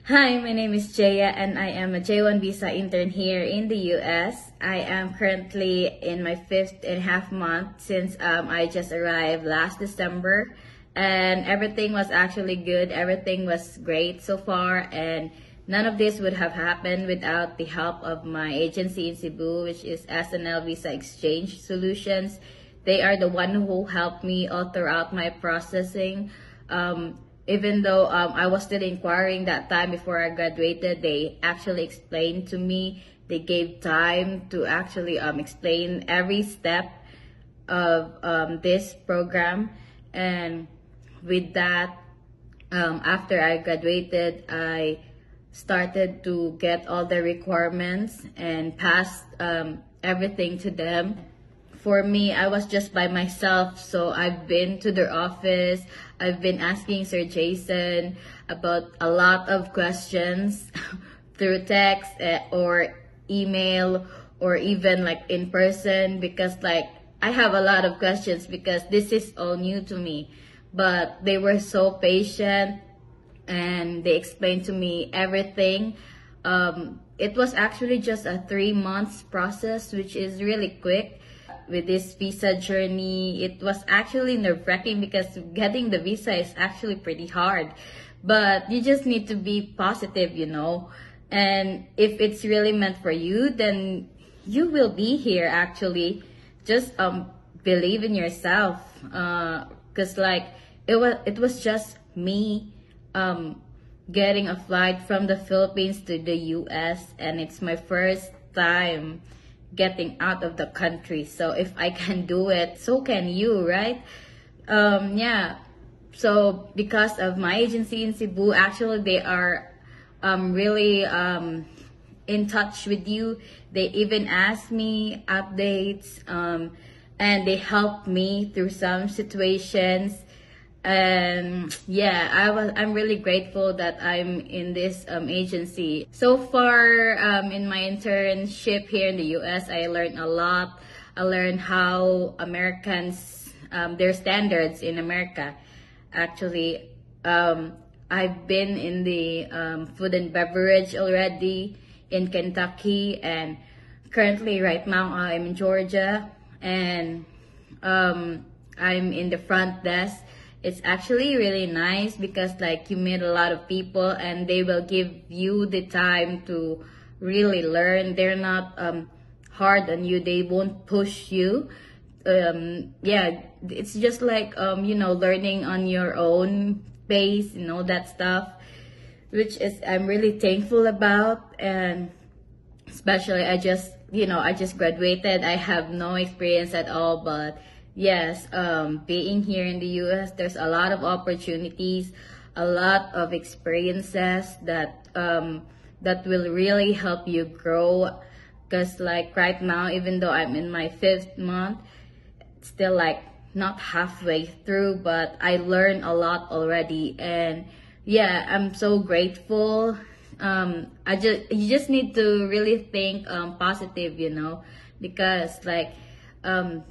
Hi, my name is Jaya and I am a J1 visa intern here in the US. I am currently in my 5.5 month since I just arrived last December, and everything was actually good. Everything was great so far, and none of this would have happened without the help of my agency in Cebu, which is SNL Visa Exchange Solutions. They are the one who helped me all throughout my processing. Even though I was still inquiring that time before I graduated, they actually explained to me. They gave time to actually explain every step of this program. And with that, after I graduated, I started to get all the requirements and passed everything to them. For me, I was just by myself, so I've been to their office. I've been asking Sir Jason about a lot of questions through text or email or even like in person, because like I have a lot of questions because this is all new to me. But they were so patient and they explained to me everything. It was actually just a 3 months process, which is really quick. With this visa journey, it was actually nerve-wracking because getting the visa is actually pretty hard. But you just need to be positive, And if it's really meant for you, then you will be here actually. Just believe in yourself. Cause like it was just me getting a flight from the Philippines to the US, and it's my first time getting out of the country. So if I can do it, so can you, right? Yeah. So because of my agency in Cebu, actually they are really in touch with you. They even ask me updates, and they help me through some situations. And yeah, I'm really grateful that I'm in this agency. So far in my internship here in the US, I learned a lot. I learned how Americans, their standards in America. Actually, I've been in the food and beverage already in Kentucky, and currently right now I'm in Georgia, and I'm in the front desk. It's actually really nice because like you meet a lot of people and they will give you the time to really learn. They're not hard on you. They won't push you. Yeah, it's just like learning on your own pace, that stuff, which is I'm really thankful about. And especially I just graduated. I have no experience at all, but yes, being here in the US, there's a lot of opportunities, a lot of experiences that that will really help you grow. Because like right now, even though I'm in my 5th month, it's still like not halfway through, but I learned a lot already. And yeah, I'm so grateful. You just need to really think positive, because like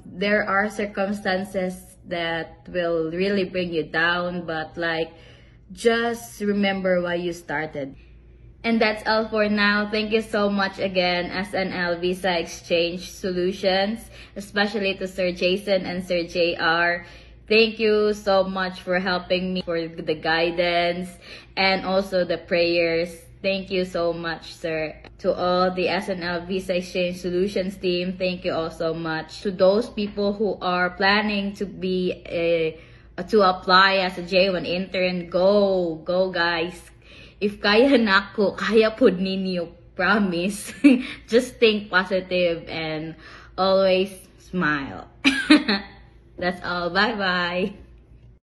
there are circumstances that will really bring you down, but like just remember why you started. And that's all for now. Thank you so much again, SNL Visa Exchange Solutions, especially to Sir Jason and Sir JR. Thank you so much for helping me, for the guidance and also the prayers. Thank you so much, sir. To all the SNL Visa Exchange Solutions team, thank you all so much. To those people who are planning to to apply as a J1 intern, go guys. If kaya nako, kaya pud ninyo, promise. Just think positive and always smile. That's all. Bye-bye.